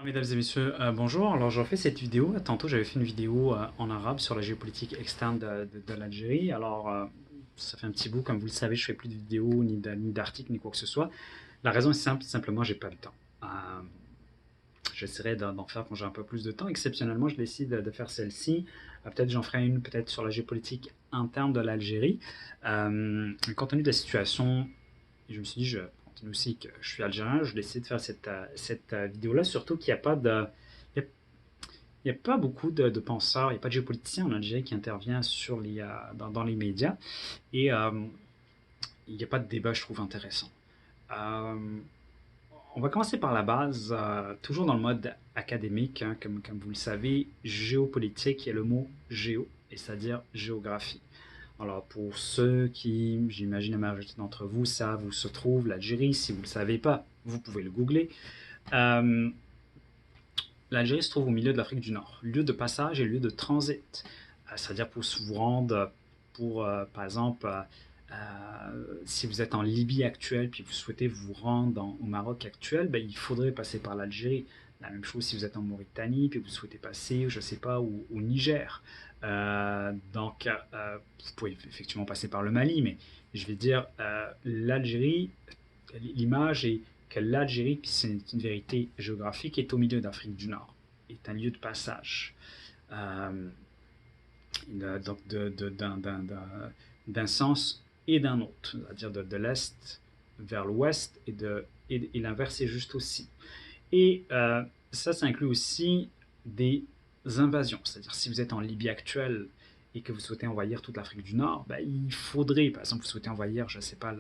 Mesdames et messieurs, bonjour. Alors, je refais cette vidéo. Tantôt, j'avais fait une vidéo en arabe sur la géopolitique externe de l'Algérie. Alors, ça fait un petit bout. Comme vous le savez, je fais plus de vidéos, ni d'articles, ni quoi que ce soit. La raison est simple, simplement, j'ai pas le temps. J'essaierai d'en faire quand j'ai un peu plus de temps. Exceptionnellement, je décide de faire celle-ci. Peut-être j'en ferai une peut-être sur la géopolitique interne de l'Algérie. Compte tenu de la situation, je me suis dit, compte tenu aussi que je suis algérien, je décide de faire cette vidéo-là, surtout qu'il n'y a pas de... Il n'y a pas beaucoup de penseurs, il n'y a pas de géopoliticiens en Algérie qui intervient dans les médias. Et il n'y a pas de débat, je trouve, intéressant. Euh, on va commencer par la base, toujours dans le mode académique, hein, comme vous le savez, géopolitique, il y a le mot géo, et c'est-à-dire géographie. Alors pour ceux qui, j'imagine la majorité d'entre vous, savent où se trouve l'Algérie, si vous ne le savez pas, vous pouvez le googler. Euh, L'Algérie se trouve au milieu de l'Afrique du Nord, lieu de passage et lieu de transit. C'est-à-dire pour vous rendre, par exemple, si vous êtes en Libye actuelle, puis vous souhaitez vous rendre au Maroc actuel, ben, il faudrait passer par l'Algérie. La même chose si vous êtes en Mauritanie, puis vous souhaitez passer, je ne sais pas, au Niger. Vous pouvez effectivement passer par le Mali, mais je vais dire, l'Algérie, l'image est que l'Algérie, puis c'est une vérité géographique, est au milieu d'Afrique du Nord, est un lieu de passage. Euh, donc d'un sens et d'un autre, c'est-à-dire de l'est vers l'ouest et l'inverse est juste aussi. Et ça inclut aussi des invasions, c'est-à-dire si vous êtes en Libye actuelle et que vous souhaitez envahir toute l'Afrique du Nord, ben, il faudrait, par exemple, vous souhaitez envahir, je ne sais pas,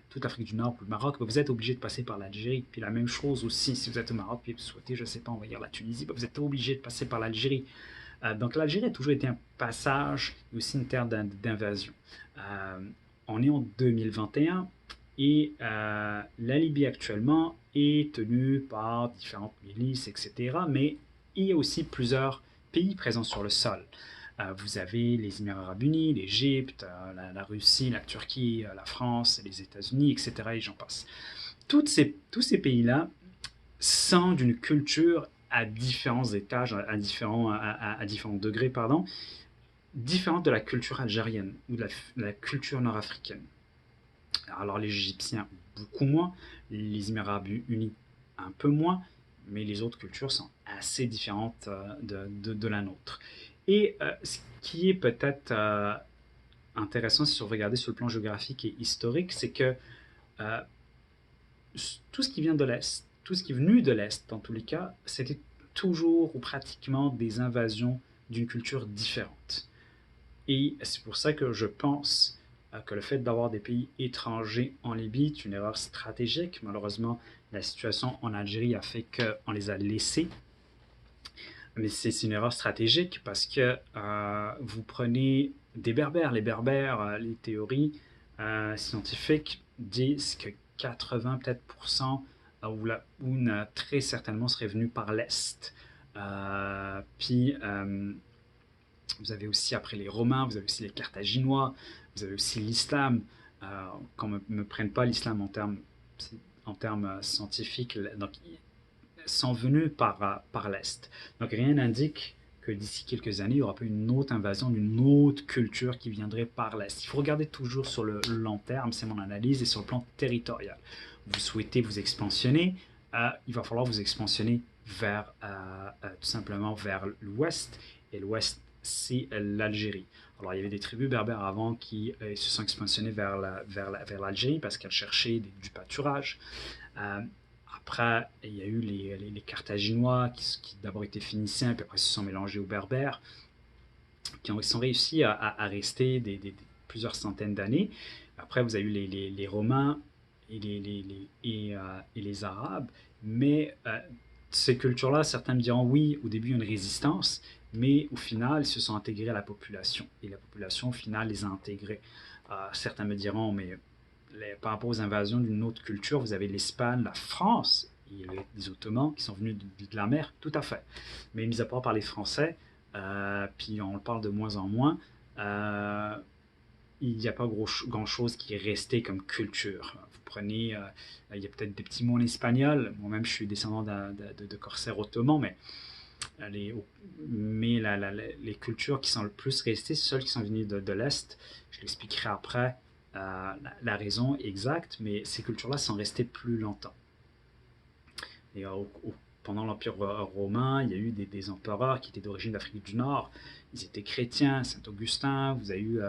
toute l'Afrique du Nord ou le Maroc, ben, vous êtes obligé de passer par l'Algérie. Puis la même chose aussi, si vous êtes au Maroc et vous souhaitez, je ne sais pas, envahir la Tunisie, ben, vous êtes obligé de passer par l'Algérie. Donc l'Algérie a toujours été un passage et aussi une terre d'invasion. Euh, on est en 2021 et la Libye actuellement est tenue par différentes milices, etc. Mais il y a aussi plusieurs pays présents sur le sol. Vous avez les Émirats arabes unis, l'Égypte, la Russie, la Turquie, la France, les États-Unis, etc. Et j'en passe. Tous ces pays-là sont d'une culture à différents étages, à différents degrés, pardon, différente de la culture algérienne ou de la culture nord-africaine. Alors les Égyptiens, beaucoup moins, les Émirats arabes unis, un peu moins, mais les autres cultures sont assez différentes de la nôtre. Et ce qui est peut-être intéressant si vous regardez sur le plan géographique et historique, c'est que euh, tout ce qui vient de l'Est, tout ce qui est venu de l'Est, dans tous les cas, c'était toujours ou pratiquement des invasions d'une culture différente. Et c'est pour ça que je pense que le fait d'avoir des pays étrangers en Libye est une erreur stratégique. Malheureusement, la situation en Algérie a fait qu'on les a laissés. Mais c'est une erreur stratégique parce que vous prenez des berbères. Les berbères, les théories scientifiques disent que 80 peut-être ou très certainement serait venu par l'Est. Puis vous avez aussi après les Romains, vous avez aussi les Carthaginois, vous avez aussi l'islam. Qu'on ne me prenne pas l'islam en termes scientifiques, donc sont venus par l'Est. Donc rien n'indique que d'ici quelques années, il n'y aura pas une autre invasion d'une autre culture qui viendrait par l'Est. Il faut regarder toujours sur le long terme, c'est mon analyse, et sur le plan territorial. Vous souhaitez vous expansionner, il va falloir vous expansionner vers tout simplement vers l'ouest, et l'ouest c'est l'Algérie. Alors il y avait des tribus berbères avant qui se sont expansionnées vers l'Algérie parce qu'elles cherchaient du pâturage. Euh, Après, il y a eu les Carthaginois qui d'abord étaient phéniciens, puis après se sont mélangés aux Berbères, qui ont réussi à rester plusieurs centaines d'années. Après, vous avez eu les Romains et les Arabes, mais ces cultures-là, certains me diront oui, au début il y a une résistance, mais au final, ils se sont intégrés à la population, et la population, au final, les a intégrés. Certains me diront, mais par rapport aux invasions d'une autre culture, vous avez l'Espagne, la France, et les Ottomans qui sont venus de la mer, tout à fait. Mais mis à part par les Français, puis on le parle de moins en moins, euh, il n'y a pas grand-chose qui est resté comme culture. Vous prenez, il y a peut-être des petits mots en espagnol. Moi-même, je suis descendant de corsaires ottomans, les, les cultures qui sont le plus restées, celles qui sont venues de l'Est, je l'expliquerai après la raison exacte, mais ces cultures-là sont restées plus longtemps. Et pendant l'Empire romain, il y a eu des empereurs qui étaient d'origine d'Afrique du Nord. Ils étaient chrétiens, Saint-Augustin, vous avez eu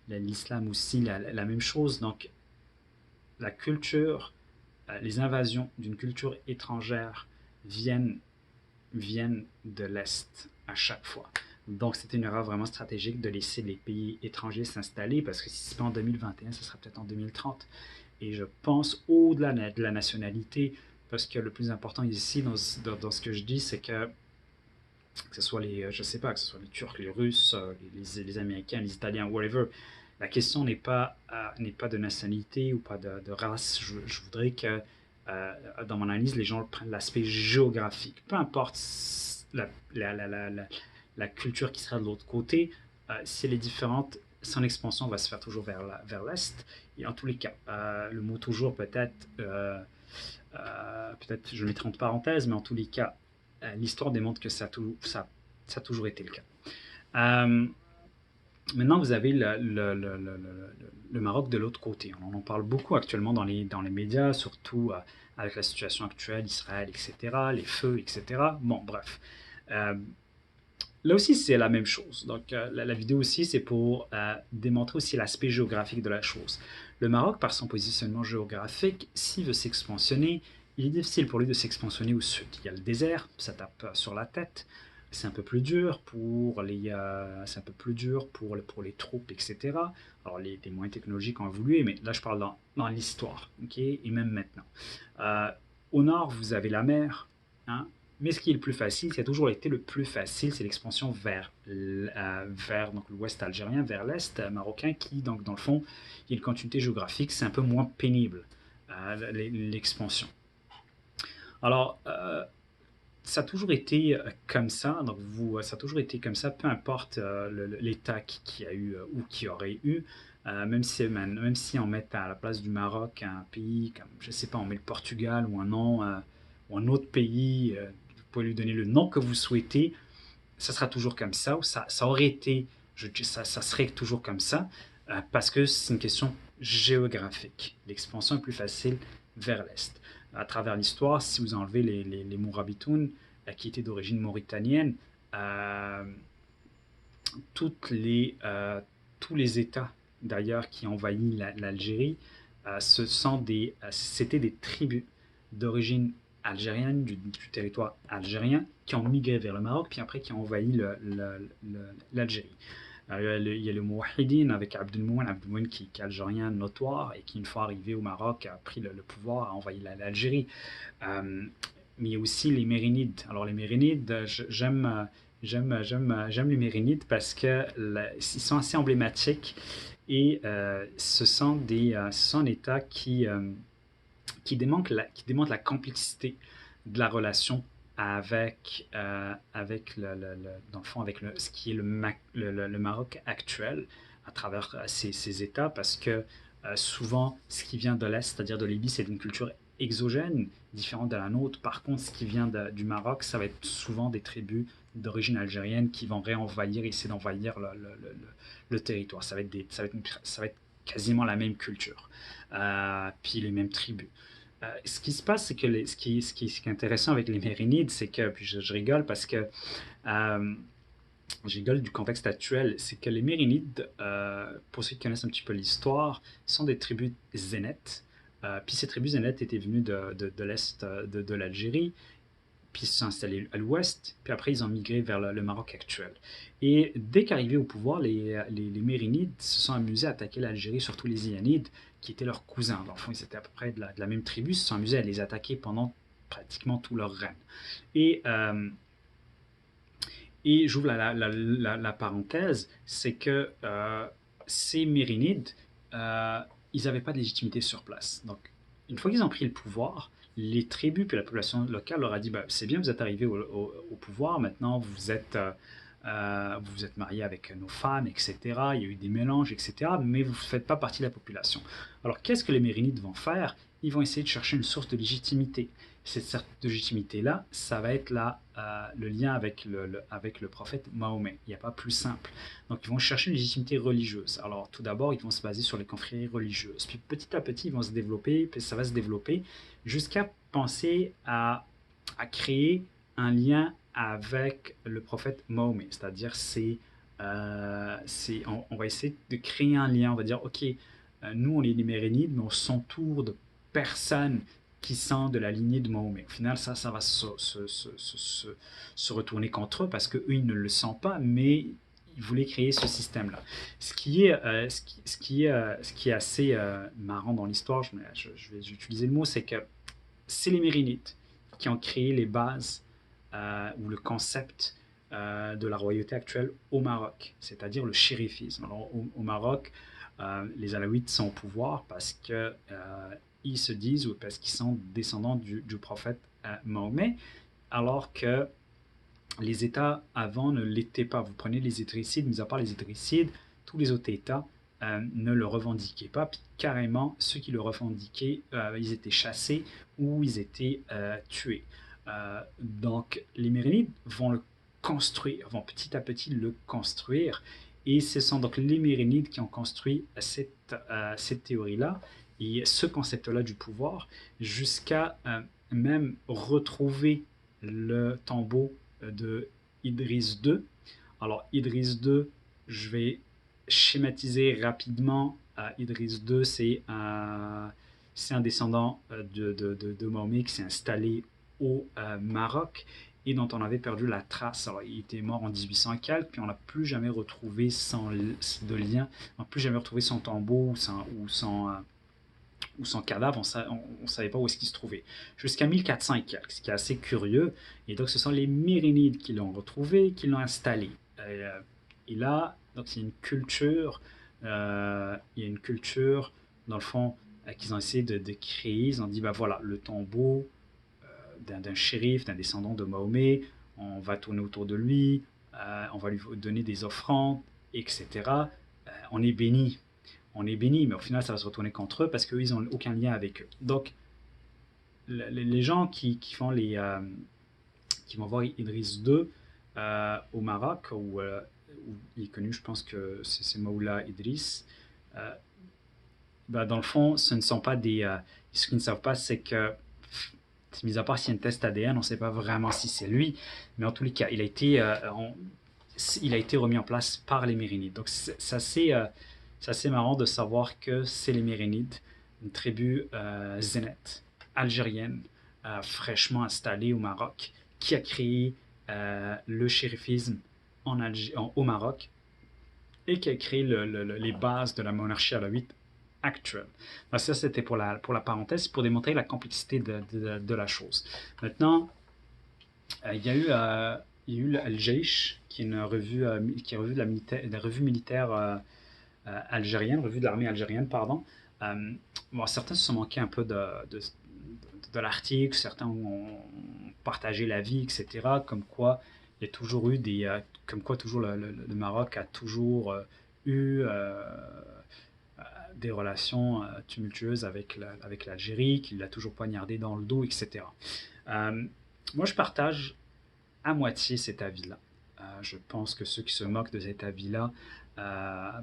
l'islam aussi, la même chose. Donc, la culture, les invasions d'une culture étrangère viennent de l'Est à chaque fois. Donc, c'était une erreur vraiment stratégique de laisser les pays étrangers s'installer parce que si ce n'est pas en 2021, ce sera peut-être en 2030. Et je pense au-delà de la nationalité, parce que le plus important ici dans ce que je dis, c'est que ce soit je sais pas, que ce soit les Turcs, les Russes, les Américains, les Italiens, whatever, la question n'est pas de nationalité ou pas de race. Je voudrais que dans mon analyse, les gens prennent l'aspect géographique. Peu importe la, la, la, la, la, la culture qui sera de l'autre côté, si elle est différente, son expansion va se faire toujours vers l'Est. Et en tous les cas, le mot toujours peut-être je le mettrai entre parenthèses, mais en tous les cas, l'histoire démontre que ça a toujours été le cas. Euh, Maintenant, vous avez le Maroc de l'autre côté. On en parle beaucoup actuellement dans les médias, surtout avec la situation actuelle, Israël, etc., les feux, etc. Bon, bref. Euh, Là aussi, c'est la même chose. Donc, la vidéo aussi, c'est pour démontrer aussi l'aspect géographique de la chose. Le Maroc, par son positionnement géographique, s'il veut s'expansionner, il est difficile pour lui de s'expansionner au sud. Il y a le désert, ça tape sur la tête. C'est un peu plus dur c'est un peu plus dur pour les troupes, etc. Alors, les moyens technologiques ont évolué, mais là, je parle dans l'histoire, ok, et même maintenant. Euh, Au nord, vous avez la mer, hein, mais ce qui est le plus facile, ce qui a toujours été le plus facile, c'est l'expansion vers donc l'ouest algérien, vers l'est marocain, qui, donc, dans le fond, il y a une continuité géographique, c'est un peu moins pénible, l'expansion. Alors, ça a toujours été comme ça, donc ça a toujours été comme ça, peu importe l'État qui a eu ou qui aurait eu, même si on met à la place du Maroc un pays comme, je sais pas, on met le Portugal ou un nom, ou un autre pays, vous pouvez lui donner le nom que vous souhaitez, ça sera toujours comme ça, ou ça aurait été, ça serait toujours comme ça, parce que c'est une question géographique. L'expansion est plus facile vers l'est. À travers l'histoire, si vous enlevez les Mourabitoun, qui étaient d'origine mauritanienne, euh, tous les États d'ailleurs qui ont envahi l'Algérie, c'était des tribus d'origine algérienne, du territoire algérien, qui ont migré vers le Maroc, puis après qui ont envahi l'Algérie. Il y a le Mouahidine avec Abdelmoumen qui est algérien notoire et qui, une fois arrivé au Maroc, a pris le pouvoir, a envahi l'Algérie. Euh, mais il y a aussi les Mérinides. Alors les Mérinides, j'aime les Mérinides parce que ils sont assez emblématiques et ce sont un État qui démontre la complexité de la relation avec dans le fond, avec ce qui est le Maroc actuel à travers ces États, parce que souvent, ce qui vient de l'Est, c'est-à-dire de Libye, c'est une culture exogène, différente de la nôtre. Par contre, ce qui vient du Maroc, ça va être souvent des tribus d'origine algérienne qui vont réenvahir, essayer d'envahir le territoire. Ça va être quasiment la même culture, puis les mêmes tribus. Ce qui se passe, c'est que ce qui est intéressant avec les Mérinides, c'est que, puis je rigole parce que euh, je rigole du contexte actuel, c'est que les Mérinides, pour ceux qui connaissent un petit peu l'histoire, sont des tribus zénètes. Puis ces tribus zénètes étaient venues de l'est de l'Algérie, puis ils se sont installés à l'ouest, puis après ils ont migré vers le Maroc actuel. Et dès qu'arrivés au pouvoir, les Mérinides se sont amusés à attaquer l'Algérie, surtout les Iyanides, qui étaient leurs cousins. Dans le fond, ils étaient à peu près de la même tribu, ils se sont amusés à les attaquer pendant pratiquement tout leur règne. Et, euh, et j'ouvre la parenthèse, c'est que ces Mérinides, euh, ils n'avaient pas de légitimité sur place. Donc, une fois qu'ils ont pris le pouvoir, les tribus puis la population locale leur a dit bah, c'est bien, vous êtes arrivés au pouvoir, maintenant vous vous êtes marié avec nos femmes, etc. Il y a eu des mélanges, etc. Mais vous ne faites pas partie de la population. Alors, qu'est-ce que les Mérinides vont faire? Ils vont essayer de chercher une source de légitimité. Cette source de légitimité-là, ça va être le lien avec avec le prophète Mahomet. Il n'y a pas plus simple. Donc, ils vont chercher une légitimité religieuse. Alors, tout d'abord, ils vont se baser sur les confréries religieuses. Puis, petit à petit, ils vont se développer, puis ça va se développer, jusqu'à penser à créer un lien avec le prophète Mahomet. C'est-à-dire, on va essayer de créer un lien. On va dire, OK, nous, on est les Mérinides, mais on s'entoure de personnes qui sont de la lignée de Mahomet. Au final, ça va se retourner contre eux parce qu'eux, ils ne le sentent pas, mais ils voulaient créer ce système-là. Ce qui est assez marrant dans l'histoire, je vais utiliser le mot, c'est que c'est les Mérinides qui ont créé les bases ou le concept de la royauté actuelle au Maroc, c'est-à-dire le chérifisme. Alors, au Maroc, les Alaouites sont au pouvoir parce que ils se disent ou parce qu'ils sont descendants du prophète Mahomet, alors que les États avant ne l'étaient pas. Vous prenez les Idrissides, mis à part les Idrissides, tous les autres États ne le revendiquaient pas. Puis carrément, ceux qui le revendiquaient, ils étaient chassés ou ils étaient tués. Donc les Mérinides vont le construire, vont petit à petit le construire. Et ce sont donc les Mérinides qui ont construit cette théorie-là et ce concept-là du pouvoir jusqu'à même retrouver le tombeau de Idriss II. Alors Idriss II, je vais schématiser rapidement. Idriss II, c'est un descendant de Mahomet qui s'est installé au Maroc et dont on avait perdu la trace. Alors, il était mort en 1800 et quelques, puis on n'a plus jamais retrouvé de lien, on n'a plus jamais retrouvé son tombeau ou son cadavre, on ne savait pas où est-ce qu'il se trouvait. Jusqu'à 1400 et quelques, ce qui est assez curieux. Et donc, ce sont les Mérinides qui l'ont retrouvé, qui l'ont installé. Et là, donc, il y a une culture, dans le fond, qu'ils ont essayé de créer. Ils ont dit, ben voilà, le tombeau d'un shérif, d'un descendant de Mahomet, on va tourner autour de lui, on va lui donner des offrandes, etc. On est béni, mais au final, ça va se retourner contre eux parce qu'eux, ils n'ont aucun lien avec eux. Donc, les gens qui vont voir Idriss II au Maroc, où il est connu, je pense que c'est Maoula Idriss, bah, dans le fond, ce ne sont pas ce qu'ils ne savent pas, c'est que, mis à part s'il y a un test ADN, on ne sait pas vraiment si c'est lui, mais en tous les cas, il a été remis en place par les Mérinides. Donc, c'est assez marrant de savoir que c'est les Mérinides, une tribu zénète, algérienne, fraîchement installée au Maroc, qui a créé le chérifisme au Maroc et qui a créé les bases de la monarchie alawite actuelle. Donc ça, c'était pour la parenthèse, pour démontrer la complexité de la chose. Maintenant, il y a eu Al-Jaish, qui est une revue, de la revue militaire algérienne, revue de l'armée algérienne, pardon. Bon, certains se sont manqués un peu de l'article, certains ont partagé l'avis, etc. Comme quoi, il y a toujours eu comme quoi toujours le Maroc a toujours eu des relations tumultueuses avec l'Algérie, qu'il l'a toujours poignardé dans le dos, etc. Moi, je partage à moitié cet avis-là. Je pense que ceux qui se moquent de cet avis-là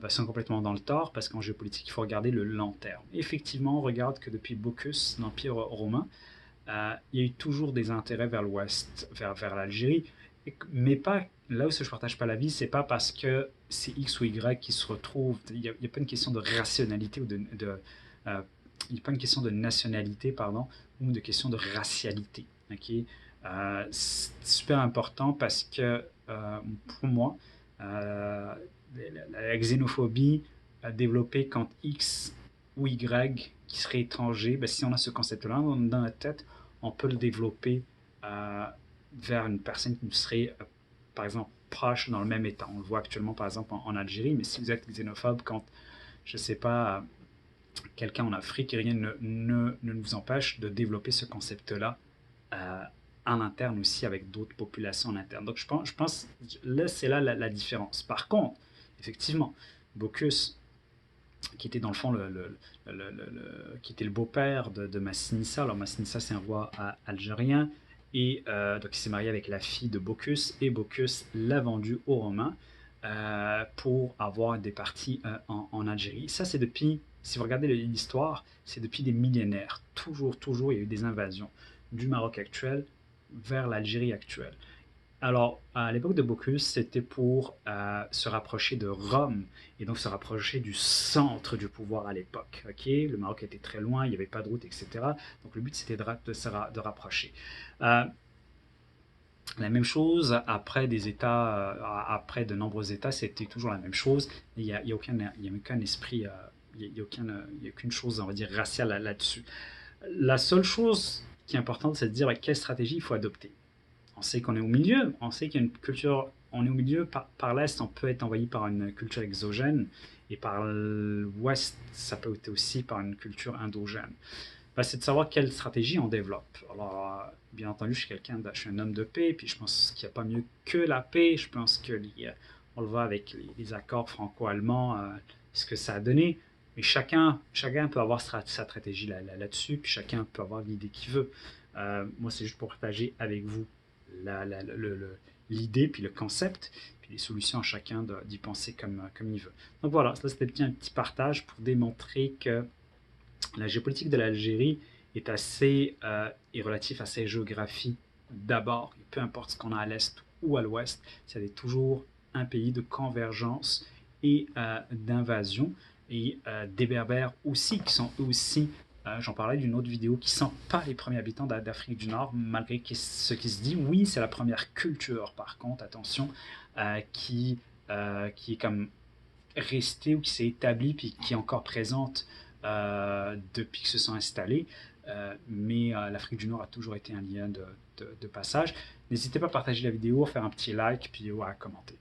sont complètement dans le tort parce qu'en géopolitique, il faut regarder le long terme. Effectivement, on regarde que depuis Bocchus, l'Empire romain, il y a eu toujours des intérêts vers l'ouest, vers l'Algérie, mais pas là où je ne partage pas l'avis, c'est pas parce que c'est X ou Y qui se retrouvent. Il n'y a pas une question de rationalité ou il n'y a pas une question de nationalité, pardon, ou de question de racialité. Okay? C'est super important parce que pour moi, la xénophobie développée contre X ou Y qui serait étranger, ben, si on a ce concept-là dans la tête, on peut le développer vers une personne qui serait, par exemple, proche dans le même état. On le voit actuellement, par exemple, en Algérie, mais si vous êtes xénophobe quand, je ne sais pas, quelqu'un en Afrique, rien ne vous empêche de développer ce concept-là à l'interne aussi avec d'autres populations en interne. Donc je pense là, c'est là la différence. Par contre, effectivement, Bocchus, qui était dans le fond qui était le beau-père de Massinissa. Alors Massinissa, c'est un roi algérien, et donc il s'est marié avec la fille de Bocchus, et Bocchus l'a vendu aux Romains pour avoir des parties en Algérie. Ça, c'est depuis, si vous regardez l'histoire, c'est depuis des millénaires. Toujours, il y a eu des invasions du Maroc actuel vers l'Algérie actuelle. Alors, à l'époque de Bocchus, c'était pour se rapprocher de Rome et donc se rapprocher du centre du pouvoir à l'époque. Ok, le Maroc était très loin, il n'y avait pas de route, etc. Donc le but, c'était de rapprocher. Euh, la même chose après des États, après de nombreux États, c'était toujours la même chose. Il n'y a, y a aucun esprit, il n'y a, aucune chose, on va dire, raciale là-dessus. La seule chose qui est importante, c'est de dire quelle stratégie il faut adopter. On sait qu'on est au milieu, on sait qu'il y a une culture, on est au milieu, par l'Est, on peut être envahi par une culture exogène, et par l'Ouest, ça peut être aussi par une culture endogène. Ben, c'est de savoir quelle stratégie on développe. Alors, bien entendu, je suis un homme de paix, puis je pense qu'il n'y a pas mieux que la paix. Je pense que on le voit avec les accords franco-allemands, ce que ça a donné. Mais chacun peut avoir sa stratégie là-dessus, puis chacun peut avoir l'idée qu'il veut. Moi, c'est juste pour partager avec vous l'idée, puis le concept, puis les solutions à chacun d'y penser comme il veut. Donc voilà, ça c'était un petit partage pour démontrer que la géopolitique de l'Algérie est est relative à sa géographie d'abord. Peu importe ce qu'on a à l'est ou à l'ouest, c'est toujours un pays de convergence et d'invasion. Et des Berbères aussi, qui sont eux aussi, j'en parlais d'une autre vidéo, qui ne sont pas les premiers habitants d'Afrique du Nord, malgré ce qui se dit. Oui, c'est la première culture, par contre, attention, qui est comme restée ou qui s'est établie, puis qui est encore présente depuis qu'ils se sont installés. Mais l'Afrique du Nord a toujours été un lien de passage. N'hésitez pas à partager la vidéo, à faire un petit like, puis à commenter.